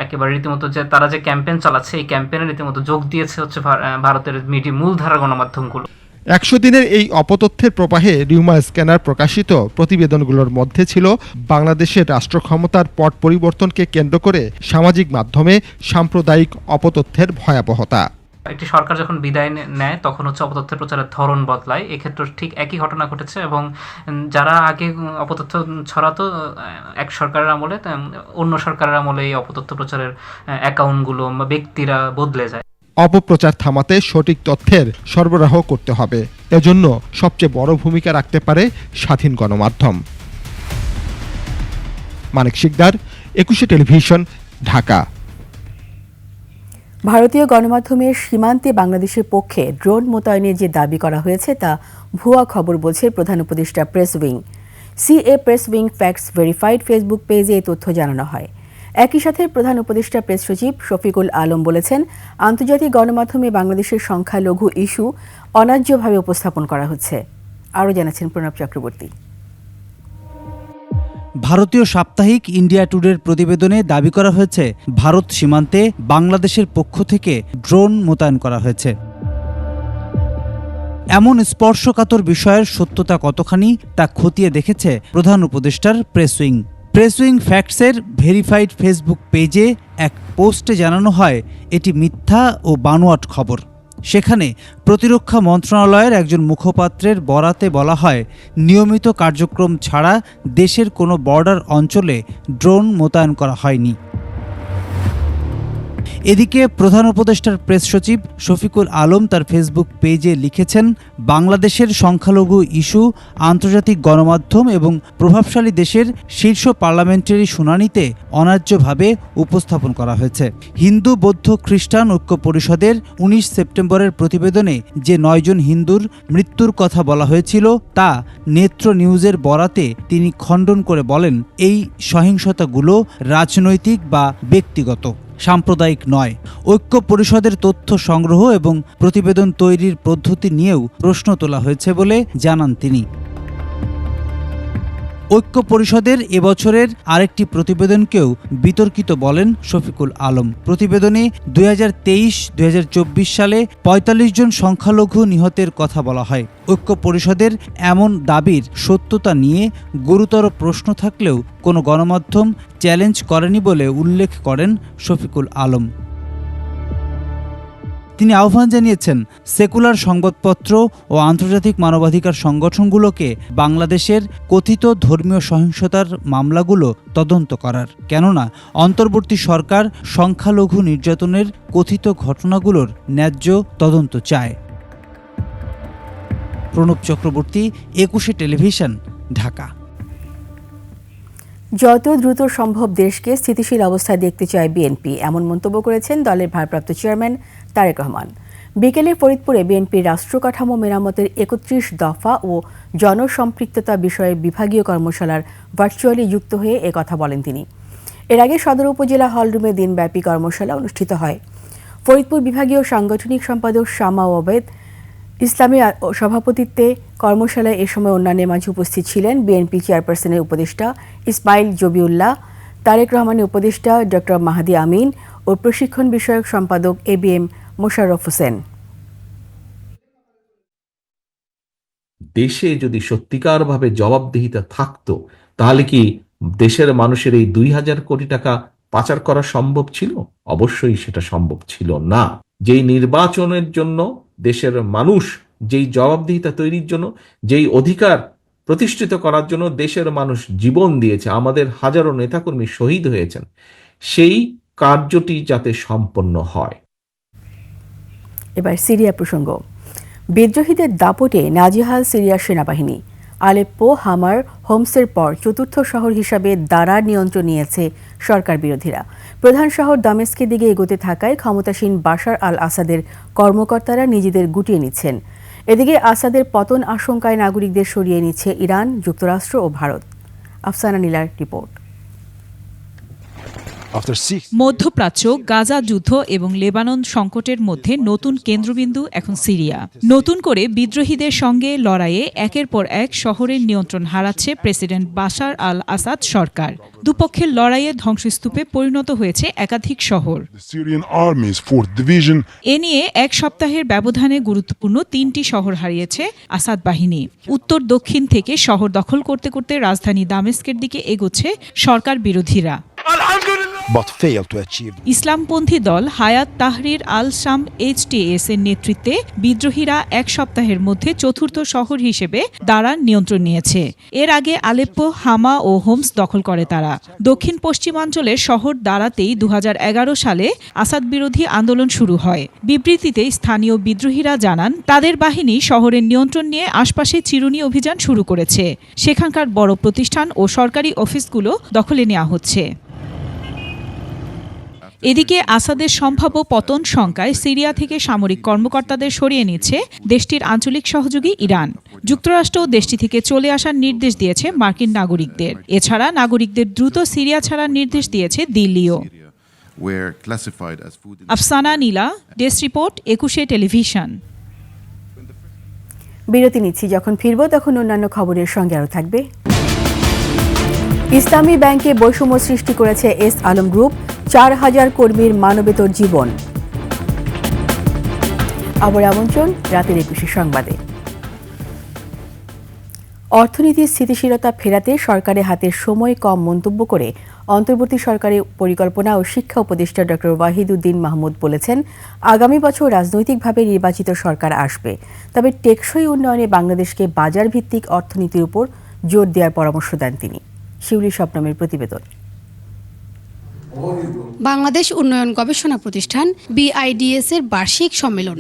একেবারে রীতিমতো যে তারা যে ক্যাম্পেইন চালাচ্ছে এই ক্যাম্পেইনে রীতিমতো যোগ দিয়েছে হচ্ছে ভারতের মূলধারা গণমাধ্যমগুলো।
100 দিনের এই অপতথ্যের প্রবাহে রিউমার স্ক্যানার প্রকাশিত প্রতিবেদনগুলোর মধ্যে ছিল বাংলাদেশের রাষ্ট্র ক্ষমতার পট পরিবর্তনকে কেন্দ্র করে সামাজিক মাধ্যমে সাম্প্রদায়িক অপতথ্যের ভয়াবহতা।
একটি সরকার যখন বিদায় নেয় তখন হচ্ছে অপতথ্যের প্রচারের ধরন বদলায়। এক্ষেত্রে ঠিক একই ঘটনা ঘটেছে এবং যারা আগে অপতথ্য ছড়াতো এক সরকারের আমলে, অন্য সরকারের আমলে এই অপতথ্য প্রচারের অ্যাকাউন্টগুলো বা ব্যক্তিরা বদলে যায়।
অপপ্রচার থামাতে সঠিক তথ্যের সরবরাহ করতে হবে। এজন্য সবচেয়ে বড় ভূমিকা রাখতে পারে স্বাধীন গণমাধ্যম। মানিক শিকদার, একুশে টেলিভিশন, ঢাকা।
ভারতীয় গণমাধ্যমের সীমান্তে বাংলাদেশের পক্ষে ড্রোন মোতায়েনের যে দাবি করা হয়েছে তা ভুয়া খবর বলছে প্রধান উপদেষ্টা press wing. CA press wing facts verified Facebook পেজে এই তথ্য জানানো হয়। একই সাথে প্রধান উপদেষ্টা প্রেস সচিব শফিকুল আলম বলেছেন, আন্তর্জাতিক গণমাধ্যমে বাংলাদেশের সংখ্যালঘু ইস্যু অন্যায্যভাবে উপস্থাপন করা হচ্ছে। আরও জানাচ্ছেন প্রণব চক্রবর্তী।
ভারতীয় সাপ্তাহিক ইন্ডিয়া টুডের প্রতিবেদনে দাবি করা হয়েছে ভারত সীমান্তে বাংলাদেশের পক্ষ থেকে ড্রোন মোতায়েন করা হয়েছে। এমন স্পর্শকাতর বিষয়ের সত্যতা কতখানি তা খতিয়ে দেখেছে প্রধান উপদেষ্টার প্রেস উইং। প্রেস উইং ফ্যাক্টসের ভেরিফাইড ফেসবুক পেজে এক পোস্টে জানানো হয় এটি মিথ্যা ও বানোয়াট খবর। সেখানে প্রতিরক্ষা মন্ত্রণালয়ের একজন মুখপাত্রের বরাতে বলা হয়, নিয়মিত কার্যক্রম ছাড়া দেশের কোনো বর্ডার অঞ্চলে ড্রোন মোতায়েন করা হয়নি। এদিকে প্রধান উপদেষ্টার প্রেস সচিব শফিকুল আলম তার ফেসবুক পেজে লিখেছেন, বাংলাদেশের সংখ্যালঘু ইস্যু আন্তর্জাতিক গণমাধ্যম এবং প্রভাবশালী দেশের শীর্ষ পার্লামেন্টারি শুনানিতে অন্যায্যভাবে উপস্থাপন করা হয়েছে। হিন্দু বৌদ্ধ খ্রিস্টান ঐক্য পরিষদের 19 সেপ্টেম্বরের প্রতিবেদনে যে 9 জন হিন্দুর মৃত্যুর কথা বলা হয়েছিল তা নেত্র নিউজের বরাতে তিনি খণ্ডন করে বলেন, এই সহিংসতাগুলো রাজনৈতিক বা ব্যক্তিগত, সাম্প্রদায়িক নয়। ঐক্য পরিষদের তথ্য সংগ্রহ এবং প্রতিবেদন তৈরির পদ্ধতি নিয়েও প্রশ্ন তোলা হয়েছে বলে জানান তিনি। ঐক্য পরিষদের এবছরের আরেকটি প্রতিবেদনকেও বিতর্কিত বলেন শফিকুল আলম। প্রতিবেদনে 2023-2024 সালে 45 জন সংখ্যালঘু নিহতের কথা বলা হয়। ঐক্য পরিষদের এমন দাবির সত্যতা নিয়ে গুরুতর প্রশ্ন থাকলেও কোনো গণমাধ্যম চ্যালেঞ্জ করেনি বলে উল্লেখ করেন শফিকুল আলম। তিনি আহ্বান জানিয়েছেন সেকুলার সংবাদপত্র ও আন্তর্জাতিক মানবাধিকার সংগঠনগুলোকে বাংলাদেশের কথিত ধর্মীয় সহিংসতার মামলাগুলো তদন্ত করার, কেননা অন্তর্বর্তী সরকার সংখ্যালঘু নির্যাতনের কথিত ঘটনাগুলোর ন্যায্য তদন্ত চায়। প্রণব চক্রবর্তী, 21 টেলিভিশন, ঢাকা।
যত দ্রুত সম্ভব দেশকে স্থিতিশীল অবস্থায় দেখতে চায় বিএনপি, এমন মন্তব্য করেছেন দলের ভারপ্রাপ্ত চেয়ারম্যান তারেক রহমান। বিকেলে ফরিদপুরে বিএনপির রাষ্ট্র কাঠামো মেরামতের 31 দফা ও জনসম্পৃক্ততা বিষয়ে বিভাগীয় কর্মশালার ভার্চুয়ালি যুক্ত হয়ে একথা বলেন তিনি। এর আগে সদর উপজেলা হলরুমে দিনব্যাপী কর্মশালা অনুষ্ঠিত হয়। ফরিদপুর বিভাগীয় সাংগঠনিক সম্পাদক শামা ওবেদ ইসলামের সভাপতিত্বে কর্মশালায় এ সময় অন্যান্যের মাঝে উপস্থিত ছিলেন বিএনপি চেয়ারপারসনের উপদেষ্টা ইসমাইল জবিউল্লাহ, তারেক রহমানের উপদেষ্টা ডক্টর মাহাদি আমিন ও প্রশিক্ষণ বিষয়ক সম্পাদক ABM মোশাররফ হোসেন।
দেশে যদি সত্যিকারভাবে জবাবদিহিতা থাকতো, তাহলে কি দেশের মানুষের এই 2000 কোটি টাকা পাচার করা সম্ভব ছিল? অবশ্যই সেটা সম্ভব ছিল না। যেই নির্বাচনের জন্য দেশের মানুষ, যেই জবাবদিহিতা তৈরির জন্য, যেই অধিকার প্রতিষ্ঠিত করার জন্য দেশের মানুষ জীবন দিয়েছে, আমাদের হাজারো নেতাকর্মী শহীদ হয়েছেন, সেই কার্যটি যাতে সম্পন্ন হয়।
এবার সিরিয়া প্রসঙ্গ। বিদ্রোহীদের দাপটে নাজেহাল সিরিয়ার সেনাবাহিনী। আলেপ্পো, হামার, হোমসের পর চতুর্থ শহর হিসাবে দারার নিয়ন্ত্রণ নিয়েছে সরকার বিরোধীরা। প্রধান শহর দামেস্কের দিকে এগোতে থাকায় ক্ষমতাসীন বাশার আল আসাদের কর্মকর্তারা নিজেদের গুটিয়ে নিচ্ছেন। এদিকে আসাদের পতন আশঙ্কায় নাগরিকদের সরিয়ে নিচ্ছে ইরান, যুক্তরাষ্ট্র ও ভারত। আফসানা নীলার রিপোর্ট।
মধ্যপ্রাচ্য, গাজা যুদ্ধ এবং লেবানন সংকটের মধ্যে নতুন কেন্দ্রবিন্দু এখন সিরিয়া। নতুন করে বিদ্রোহীদের সঙ্গে লড়াইয়ে একের পর এক শহরের নিয়ন্ত্রণ হারাচ্ছে প্রেসিডেন্ট বাশার আল আসাদ সরকার। দুপক্ষের লড়াইয়ে ধ্বংসস্তূপে পরিণত হয়েছে একাধিক শহর। এ নিয়ে এক সপ্তাহের ব্যবধানে গুরুত্বপূর্ণ 3টি শহর হারিয়েছে আসাদ বাহিনী। উত্তর দক্ষিণ থেকে শহর দখল করতে করতে রাজধানী দামেস্কের দিকে এগোচ্ছে সরকার বিরোধীরা। ইসলামপন্থী দল হায়াত তাহরির আল শাম HTS এর নেতৃত্বে বিদ্রোহীরা এক সপ্তাহের মধ্যে চতুর্থ শহর হিসেবে দারার নিয়ন্ত্রণ নিয়েছে। এর আগে আলেপ্পো, হামা ও হোমস দখল করে তারা। দক্ষিণ পশ্চিমাঞ্চলের শহর দারাতেই 2011 সালে আসাদ বিরোধী আন্দোলন শুরু হয়। বিবৃতিতে স্থানীয় বিদ্রোহীরা জানান, তাদের বাহিনী শহরের নিয়ন্ত্রণ নিয়ে আশপাশে চিরুনি অভিযান শুরু করেছে। সেখানকার বড় প্রতিষ্ঠান ও সরকারি অফিসগুলো দখলে নেওয়া হচ্ছে। এদিকে আসাদের সম্ভাব্য পতন শঙ্কায় সিরিয়া থেকে সামরিক কর্মকর্তাদের সরিয়ে নিচ্ছে দেশটির আঞ্চলিক সহযোগী ইরান। যুক্তরাষ্ট্র দেশটি থেকে চলে আসার নির্দেশ দিয়েছে মার্কিন নাগরিকদের। এছাড়া নাগরিকদের দ্রুত সিরিয়া ছাড়ার নির্দেশ দিয়েছে দিল্লিও। আফসানা নীলা, ডেস্ক রিপোর্ট, 21 টেলিভিশন।
বিরতি নিচ্ছি, যখন ফিরব তখন অন্যান্য খবরের সঙ্গে আরও থাকবে। ইসলামী ব্যাংকে বৈষম্য সৃষ্টি করেছে এস আলম গ্রুপ, 4000 কর্মীর মানবেতর জীবন। আবার আমন্ত্রণ রাতের 21 সংবাদে। অর্থনীতির স্থিতিশীলতা ফেরাতে সরকারের হাতে সময় কম মন্তব্য করে অন্তর্বর্তী সরকারের পরিকল্পনা ও শিক্ষা উপদেষ্টা ডক্টর ওয়াহিদুদ্দিন মাহমুদ বলেছেন, আগামী বছর রাজনৈতিকভাবে নির্বাচিত সরকার আসবে, তবে টেকসই উন্নয়নে বাংলাদেশকে বাজার ভিত্তিক অর্থনীতির উপর জোর দেওয়ার পরামর্শ দেন তিনি। শিউলি স্বপ্নমের প্রতিবেদন।
বাংলাদেশ উন্নয়ন গবেষণা প্রতিষ্ঠান BIDS এর বার্ষিক সম্মেলন।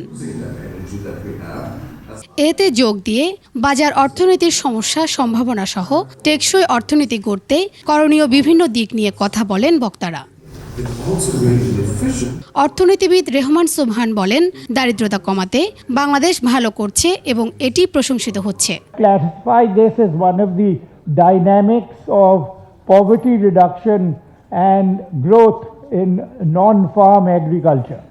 এতে যোগ দিয়ে বাজার অর্থনীতির সমস্যা, সম্ভাবনা সহ টেকসই অর্থনীতি গড়তে করণীয় বিভিন্ন দিক নিয়ে কথা বলেন বক্তারা। অর্থনীতিবিদ রেহমান সুবহান বলেন, দারিদ্রতা কমাতে বাংলাদেশ ভালো করছে এবং এটি প্রশংসিত হচ্ছে।
Classify this as one of the dynamics of poverty reduction and growth in non-farm agriculture.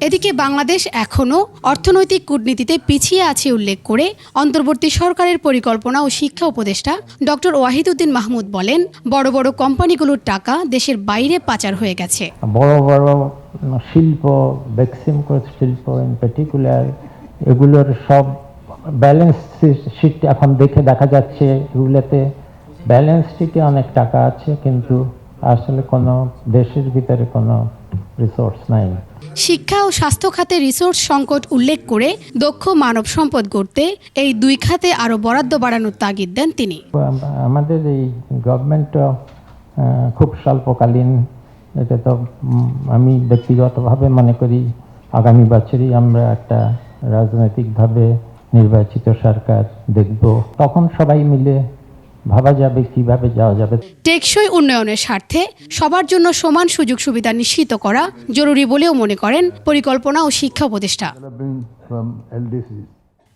এদিকে বাংলাদেশ এখনও অর্থনৈতিক কূটনীতিতে পিছিয়ে আছে উল্লেখ করে অন্তর্বর্তী সরকারের পরিকল্পনা ও শিক্ষা উপদেষ্টা ডক্টর ওয়াহিদুদ্দিন মাহমুদ বলেন, বড় বড় কোম্পানিগুলোর টাকা দেশের বাইরে পাচার হয়ে গেছে।
বড় বড় শিল্প, বেক্সিমকো শিল্প ইন পার্টিকুলার, এগুলোর সব ব্যালেন্স শিট এখন দেখা যাচ্ছে, এগুলোতে ব্যালেন্স শিটে অনেক টাকা আছে, কিন্তু আসলে কোনো দেশের ভিতরে কোনো রিসোর্স নাই।
শিক্ষা ও স্বাস্থ্য খাতে রিসোর্স সংকট উল্লেখ করে দক্ষ মানব সম্পদ গড়তে এই দুই খাতে আরও বরাদ্দ বাড়ানোর তাগিদ দেন তিনি।
আমাদের এই গভর্নমেন্টও খুব স্বল্পকালীন, এটা তো আমি ব্যক্তিগতভাবে মনে করি আগামী বছরই আমরা একটা রাজনৈতিকভাবে নির্বাচিত সরকার দেখব, তখন সবাই মিলে ভাবা যাবে কিভাবে যাওয়া যাবে।
টেকসই উন্নয়নের স্বার্থে সবার জন্য সমান সুযোগ সুবিধা নিশ্চিত করা জরুরি বলেও মনে করেন পরিকল্পনা ও শিক্ষা উপদেষ্টা।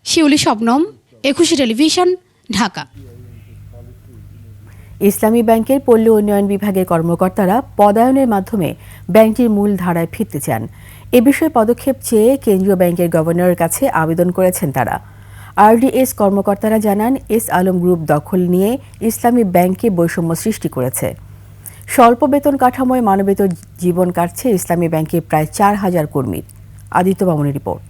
শিউলি শবনম, 21 টেলিভিশন, ঢাকা।
ইসলামী ব্যাংকের পল্লী উন্নয়ন বিভাগের কর্মকর্তারা পদায়নের মাধ্যমে ব্যাংকটির মূল ধারায় ফিরতে চান। এ বিষয়ে পদক্ষেপ চেয়ে কেন্দ্রীয় ব্যাংকের গভর্নরের কাছে আবেদন করেছেন তারা। আরডিএস কর্মকর্তারা জানান, এস আলম গ্রুপ দখল নিয়ে ইসলামী ব্যাংকে বৈষম্য সৃষ্টি করেছে। স্বল্প বেতন কাঠামোয় মানবেতর জীবন কাটছে ইসলামী ব্যাংকের প্রায় 4000 কর্মীর। আদিত্য মামুনের রিপোর্ট।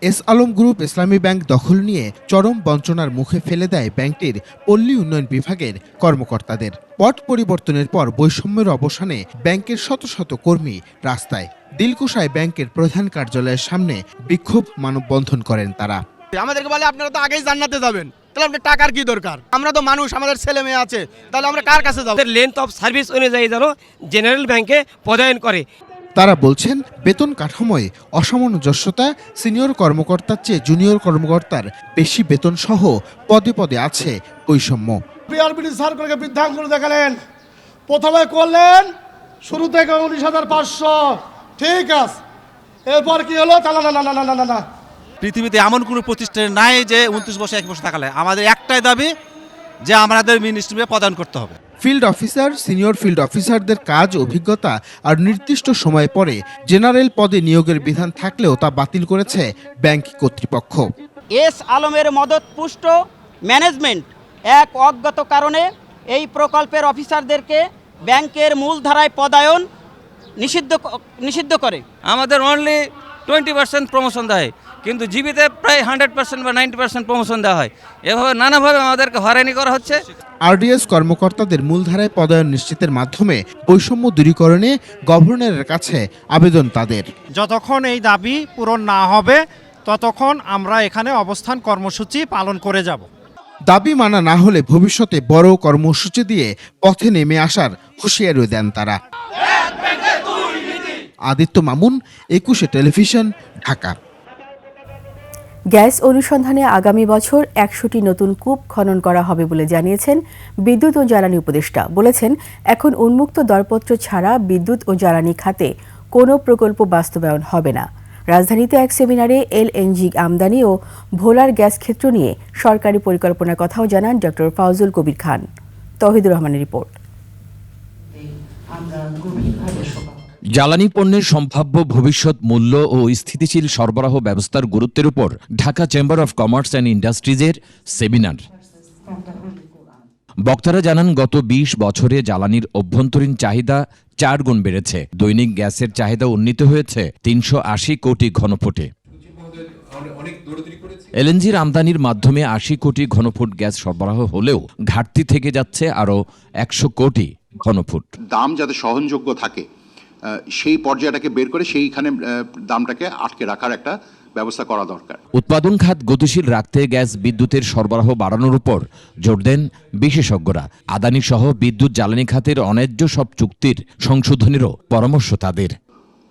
এস আলম গ্রুপ ইসলামী ব্যাংক দখল নিয়ে চরম বঞ্চনার মুখে ফেলে দেয় ব্যাংকটির পল্লী উন্নয়ন বিভাগের কর্মকর্তাদের। পট পরিবর্তনের পর বৈষম্যের অবসানে ব্যাংকের শত শত কর্মী রাস্তায়। দিলকুশায় ব্যাংকের প্রধান কার্যালয়ের সামনে বিক্ষোভ মানববন্ধন করেন তারা।
আমাদেরকে বলে আপনারা তো আগেই জান্নাতে যাবেন, তাহলে আপনার টাকার কি দরকার? আমরা তো মানুষ, আমাদের ছেলে মেয়ে আছে, তাহলে আমরা কার কাছে যাব?
লেন্থ অফ সার্ভিস অনুযায়ী যেন জেনারেল ব্যাংকে পদায়ন করে।
তারা বলছেন, বেতন কাঠামোয় অসামঞ্জস্যতা, সিনিয়র কর্মকর্তার চেয়ে জুনিয়র কর্মকর্তার বেশি বেতন সহ পদে পদে আছে বৈষম্য।
বিআরবিডি সার্কুলকে বৃদ্ধাঙ্গুল দেখালেন, প্রথমে করলেন শুরু থেকে 19,500, ঠিক আছে, এরপর কি হলো? না।
পৃথিবীতে এমন কোনো প্রতিষ্ঠান নাই যে 29 বছর 1 বছর থাকালে। আমাদের একটাই দাবি যে আমাদের মিনিস্ট্রিকে প্রদান করতে হবে।
ফিল্ড অফিসার, সিনিয়র ফিল্ড অফিসারদের কাজ, অভিজ্ঞতা আর নির্দিষ্ট সময় পরে জেনারেল পদে নিয়োগের বিধান থাকলেও তা বাতিল করেছে ব্যাংক কর্তৃপক্ষ।
এস আলমের মদতপুষ্ট ম্যানেজমেন্ট এক অজ্ঞাত কারণে এই প্রকল্পের অফিসারদেরকে ব্যাংকের মূলধারায় পদায়ন নিষিদ্ধ করে।
আমাদের অনলি 20% প্রমোশন দেয়, কিন্তু জীবিতে প্রায় 100% বা 90% প্রমোশন দেওয়া হয়। এভাবে নানাভাবে আমাদেরকে হয়রানি করা হচ্ছে।
আরডিএস কর্মকর্তাদের মূলধারায় পদায়ন নিশ্চিতের মাধ্যমে বৈষম্য দূরীকরণে গভর্নরের কাছে আবেদন তাদের।
যতক্ষণ এই দাবি পূরণ না হবে ততক্ষণ আমরা এখানে অবস্থান কর্মসূচি পালন করে যাব।
দাবি মানা না হলে ভবিষ্যতে বড় কর্মসূচি দিয়ে পথে নেমে আসার হুঁশিয়ারি দেন তারা। আদিত্য মামুন, 21 টেলিভিশন, ঢাকা।
গ্যাস অনুসন্ধানে আগামী বছর 100টি নতুন কূপ খনন করা হবে বলে জানিয়েছেন বিদ্যুৎ ও জ্বালানি উপদেষ্টা। বলেছেন, এখন উন্মুক্ত দরপত্র ছাড়া বিদ্যুৎ ও জ্বালানি খাতে কোনো প্রকল্প বাস্তবায়ন হবে না। রাজধানীতে এক সেমিনারে এলএনজি আমদানি ও ভোলার গ্যাস ক্ষেত্র নিয়ে সরকারি পরিকল্পনার কথাও জানান ডক্টর ফাউজুল কবির খান। তৌহিদুর রহমানের রিপোর্ট।
জ্বালানি পণ্যের সম্ভাব্য ভবিষ্যৎ মূল্য ও স্থিতিশীল সরবরাহ ব্যবস্থার গুরুত্বের উপর Dhaka chamber of commerce and ইন্ডাস্ট্রিজের সেমিনার। বক্তারা জানান, গত 20 বছরে জ্বালানির অভ্যন্তরীণ চাহিদা 4 গুণ বেড়েছে। দৈনিক গ্যাসের চাহিদা উন্নীত হয়েছে 380 কোটি ঘনফুটে। এলএনজির আমদানির মাধ্যমে 80 কোটি ঘনফুট গ্যাস সরবরাহ হলেও ঘাটতি থেকে যাচ্ছে আরও 100 কোটি ঘনফুট।
দাম যাতে সহনযোগ্য থাকে সেই পর্যায়টাকে বের করে সেইখানে দামটাকে আটকে রাখার একটা ব্যবস্থা করা দরকার।
উৎপাদন খাত গতিশীল রাখতে গ্যাস বিদ্যুতের সরবরাহ বাড়ানোর উপর জোর দেন বিশেষজ্ঞরা। আদানি সহ বিদ্যুৎ জ্বালানি খাতের অন্যায্য সব চুক্তির সংশোধনেরও পরামর্শ তাদের।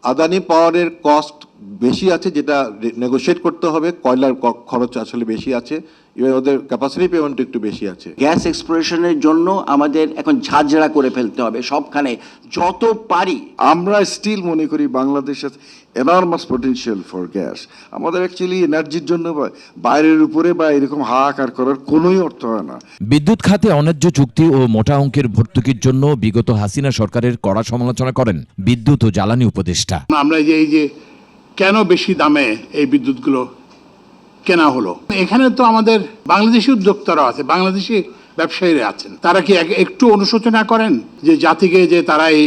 আদানি পাওয়ারের কস্ট
বেশি আছে, যেটা নেগোশিয়েট করতে হবে। কয়লার খরচ আসলে বেশি আছে, এবার ওদের ক্যাপাসিটি পেমেন্ট একটু বেশি আছে।
গ্যাস এক্সপ্লোরেশনের জন্য আমাদের এখন ঝাঁঝরা করে ফেলতে হবে সবখানে যত পারি।
আমরা স্টিল মনে করি বাংলাদেশের এনর্মাস পটেনশিয়াল ফর গ্যাস। আমাদের অ্যাকচুয়ালি এনার্জির জন্য বাইরের উপরে বা এরকম হাহাকার করার কোনোই অর্থ হয় না।
বিদ্যুৎ খাতে অন্যায্য চুক্তি ও মোটা অঙ্কের ভর্তুকির জন্য বিগত হাসিনা সরকারের কড়া সমালোচনা করেন বিদ্যুৎ ও জ্বালানি উপদেষ্টা।
আমরা এই যে কেন বেশি দামে এই বিদ্যুৎগুলো কেনা হলো, এখানে তো আমাদের বাংলাদেশি উদ্যোক্তারা আছে, বাংলাদেশি ব্যবসায়ীরা আছেন, তারা কি একটু অনুশোচনা করেন যে জাতিকে যে তারা এই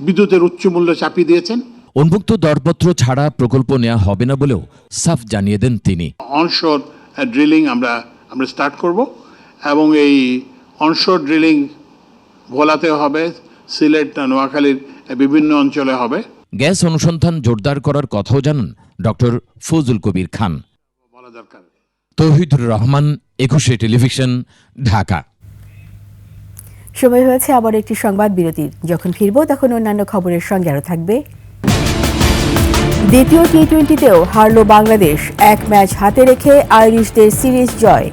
বিদ্যুতের উচ্চ মূল্য চাপিয়ে দিয়েছেন?
উন্মুক্ত দরপত্র ছাড়া প্রকল্প নেওয়া হবে না বলেও সাফ জানিয়ে দেন তিনি।
অনশোর ড্রিলিং আমরা স্টার্ট করব এবং এই অনশোর ড্রিলিং ভোলাতে হবে, সিলেট নোয়াখালীর বিভিন্ন অঞ্চলে হবে।
গ্যাস অনুসন্ধান জোরদার করার কথাও জানান ডক্টর ফজলুল কবির খান। তৌহিদুর রহমান, 21 টেলিভিশন, ঢাকা।
সময় হয়েছে আবার একটি সংবাদ বিরতির। যখন ফিরবো তখন অন্যান্য খবরের সঙ্গে আরও থাকবে। দ্বিতীয় টি-20তেও হারল বাংলাদেশ, 1 ম্যাচ হাতে রেখে আইরিশদের সিরিজ জয়।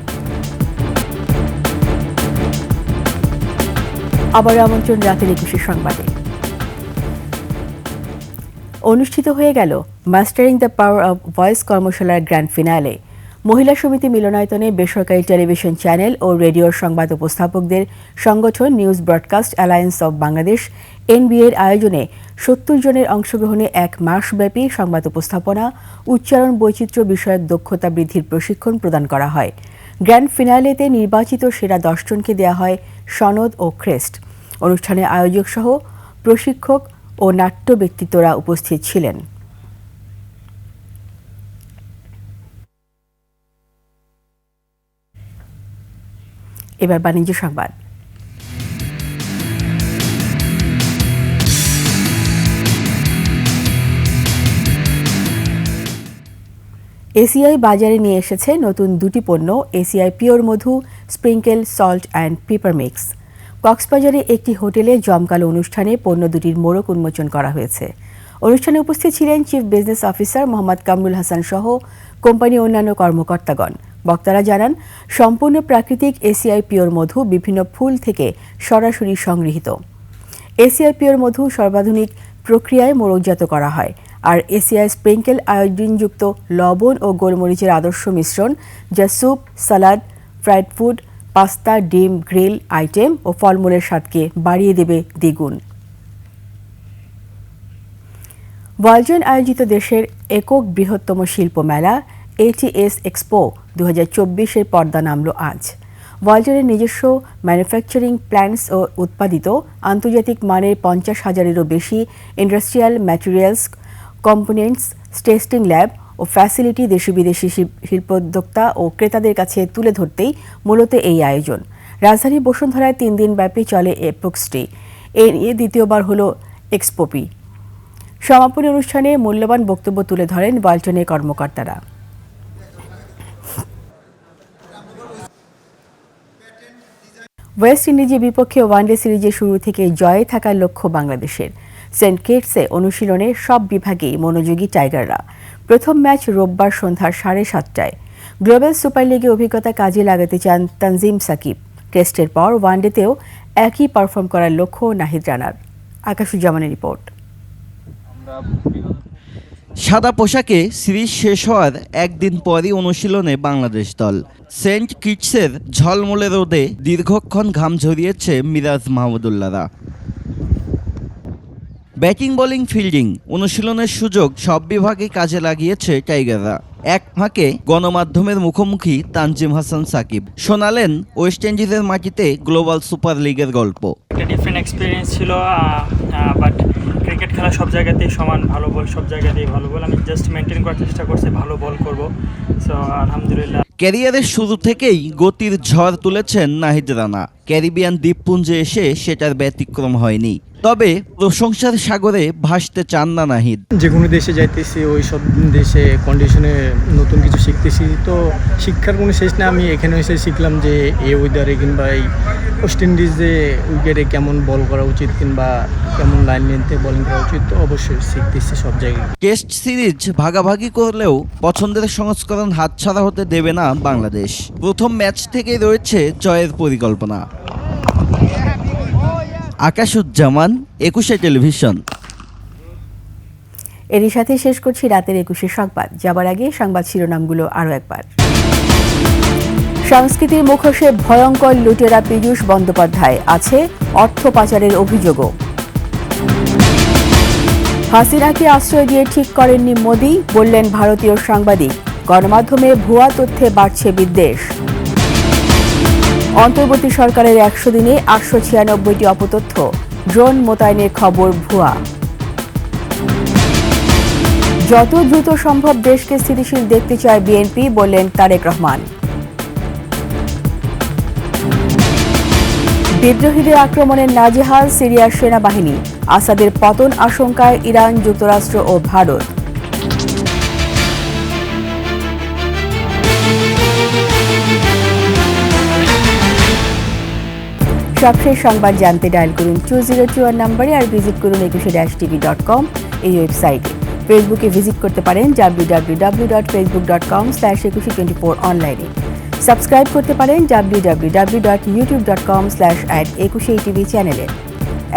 আবার আমন্ত্রণ রাতের 21 সংবাদে। অনুষ্ঠিত হয়ে গেল mastering the power of voice কর্মশালার গ্র্যান্ড ফিনালে। মহিলা সমিতি মিলনায়তনে বেসরকারি টেলিভিশন চ্যানেল ও রেডিওর সংবাদ উপস্থাপকদের সংগঠন news broadcast alliance of Bangladesh এনবিএর আয়োজনে 70 জনের অংশগ্রহণে 1 মাসব্যাপী সংবাদ উপস্থাপনা, উচ্চারণ বৈচিত্র্য বিষয়ক দক্ষতা বৃদ্ধির প্রশিক্ষণ প্রদান করা হয়। গ্র্যান্ড ফিনালেতে নির্বাচিত সেরা 10 জনকে দেওয়া হয় সনদ ও ক্রেস্ট। অনুষ্ঠানে আয়োজক সহ প্রশিক্ষক ও নাট্য ব্যক্তিত্বরা উপস্থিত ছিলেন। এবার বাণিজ্য সংবাদ। এসিআই বাজারে নিয়ে এসেছে নতুন 2টি পণ্য, ACI pure Madhu, sprinkle salt and paper mix. কক্সবাজারে একটি হোটেলে জমকালো অনুষ্ঠানে পণ্য দুটির মোড়ক উন্মোচন করা হয়েছে। অনুষ্ঠানে উপস্থিত ছিলেন chief business officer Mohammad Kamrul Hasan সহ কোম্পানির অন্যান্য কর্মকর্তাগণ। বক্তারা জানান, সম্পূর্ণ প্রাকৃতিক এসিআই পিওর মধু বিভিন্ন ফুল থেকে সরাসরি সংগৃহীত। এসিআই পিওর মধু সর্বাধুনিক প্রক্রিয়ায় মোড়কজাত করা হয়, আর এসিআই স্প্রিঙ্কেল আয়োডিনযুক্ত লবণ ও গোলমরিচের আদর্শ মিশ্রণ, যা স্যুপ, সালাদ, ফ্রাইড ফুড, পাস্তা, ডিম, গ্রিল আইটেম ও ফলমূলের স্বাদকে বাড়িয়ে দেবে দ্বিগুণ। ভলজন আয়োজিত দেশের একক বৃহত্তম শিল্প মেলা ATS এক্সপো 2024-এর পর্দা নামল আজ। ভলজনের নিজস্ব ম্যানুফ্যাকচারিং প্ল্যান্টস ও উৎপাদিত আন্তর্জাতিক মানের 50,000-এরও বেশি industrial materials, components, testing lab ও ফ্যাসিলিটি দেশি বিদেশি শিল্পোদ্যোক্তা ও ক্রেতাদের কাছে তুলে ধরতেই মূলত এই আয়োজন। রাজধানী বসুন্ধরায় 3 দিন ব্যাপী চলে এপক্সটি। এ নিয়ে দ্বিতীয়বার হল এক্সপোপি। সমাপনী অনুষ্ঠানে মূল্যবান বক্তব্য তুলে ধরেন ভলজনের কর্মকর্তারা। ওয়েস্ট ইন্ডিজের বিপক্ষে ওয়ানডে সিরিজের শুরু থেকে জয়ে থাকার লক্ষ্য বাংলাদেশের। সেন্ট কিটসে অনুশীলনে সব বিভাগেই মনোযোগী টাইগাররা। প্রথম ম্যাচ রোববার সন্ধ্যা 7:30টায়। গ্লোবাল সুপার লিগে অভিজ্ঞতা কাজে লাগাতে চান তানজিম সাকিব। টেস্টের পর ওয়ানডেতেও একই পারফর্ম করার লক্ষ্য নাহিদ রানার। আকাশুজ্জামানের রিপোর্ট।
সাদা পোশাকে সিরিজ শেষ হওয়ার একদিন পরই অনুশীলনে বাংলাদেশ দল। সেন্ট কিটসের ঝলমলে রোদে দীর্ঘক্ষণ ঘাম ঝরিয়েছে মিরাজ মাহমুদুল্লাহরা। ব্যাটিং, বোলিং, ফিল্ডিং অনুশীলনের সুযোগ সব বিভাগে কাজে লাগিয়েছে টাইগাররা। এক ফাঁকে গণমাধ্যমের মুখোমুখি তানজিম হাসান সাকিব শোনালেন ওয়েস্ট ইন্ডিজের মাটিতে গ্লোবাল সুপার লিগের গল্প।
একটা ডিফারেন্ট এক্সপিরিয়েন্স ছিল, বাট ক্রিকেট খেলা সব জায়গাতেই সমান, ভালো বল সব জায়গাতেই ভালো বল। আমি জাস্ট মেনটেন করার চেষ্টা করছি, ভালো বল করব। সো আলহামদুলিল্লাহ।
ক্যারিয়ারের শুরু থেকেই গতির ঝড় তুলেছেন নাহিদ রানা। ক্যারিবিয়ান দ্বীপপুঞ্জে এসে সেটার ব্যতিক্রম হয়নি। তবে প্রশংসার সাগরে ভাসতে চান না নাহিদ।
যে কোনো দেশে যাইতেছি ওই সব দেশে কন্ডিশনে নতুন কিছু শিখতেছি, তো শিক্ষার কোনো শেষ না। আমি এখানে এসে শিখলাম যে এই ওয়েদারে কিংবা এই ওয়েস্ট ইন্ডিজে উইকেটে কেমন বল করা উচিত কিংবা কেমন লাইন নিতে বোলিং করা উচিত, তো অবশ্যই শিখতেছি সব জায়গায়।
টেস্ট সিরিজ ভাগাভাগি করলেও পছন্দের সংস্করণ হাতছাড়া হতে দেবে না বাংলাদেশ। প্রথম ম্যাচ থেকে রয়েছে জয়ের পরিকল্পনা। আকাশুজ্জামান, 21 টেলিভিশন।
এরই সাথে শেষ করছি রাতের 21 সংবাদ। যাবার আগে সংবাদ শিরোনামগুলো আরও একবার। সংস্কৃতির মুখোশে ভয়ঙ্কর লুটেরা পীযূষ বন্দ্যোপাধ্যায়, আছে অর্থ পাচারের অভিযোগও। হাসিনাকে আশ্রয় দিয়ে ঠিক করেননি মোদি, বললেন ভারতীয় সাংবাদিক। গণমাধ্যমে ভুয়া তথ্যে বাড়ছে বিদ্বেষ। অন্তর্বর্তী সরকারের 100 দিনে 896টি অপতথ্য, ড্রোন মোতায়েনের খবর ভুয়া। যত দ্রুত সম্ভব দেশকে স্থিতিশীল দেখতে চায় বিএনপি, বললেন তারেক রহমান। বিদ্রোহীদের আক্রমণে নাজেহাল সিরিয়ার সেনাবাহিনী, আসাদের পতন আশঙ্কায় ইরান, যুক্তরাষ্ট্র ও ভারত। সবশেষ সংবাদ জানতে ডায়াল করুন 2021 নম্বরে আর ভিজিট করুন 21-tv.com এই ওয়েবসাইটে। ফেসবুকে ভিজিট করতে পারেন www.facebook.com/2124 অনলাইনে। সাবস্ক্রাইব করতে পারেন www.youtube.com/@21tv চ্যানেলে।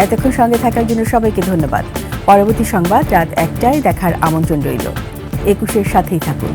এতক্ষণ সঙ্গে থাকার জন্য সবাইকে ধন্যবাদ। পরবর্তী সংবাদ রাত 1টায় দেখার আমন্ত্রণ রইল। 21-এর সাথেই থাকুন।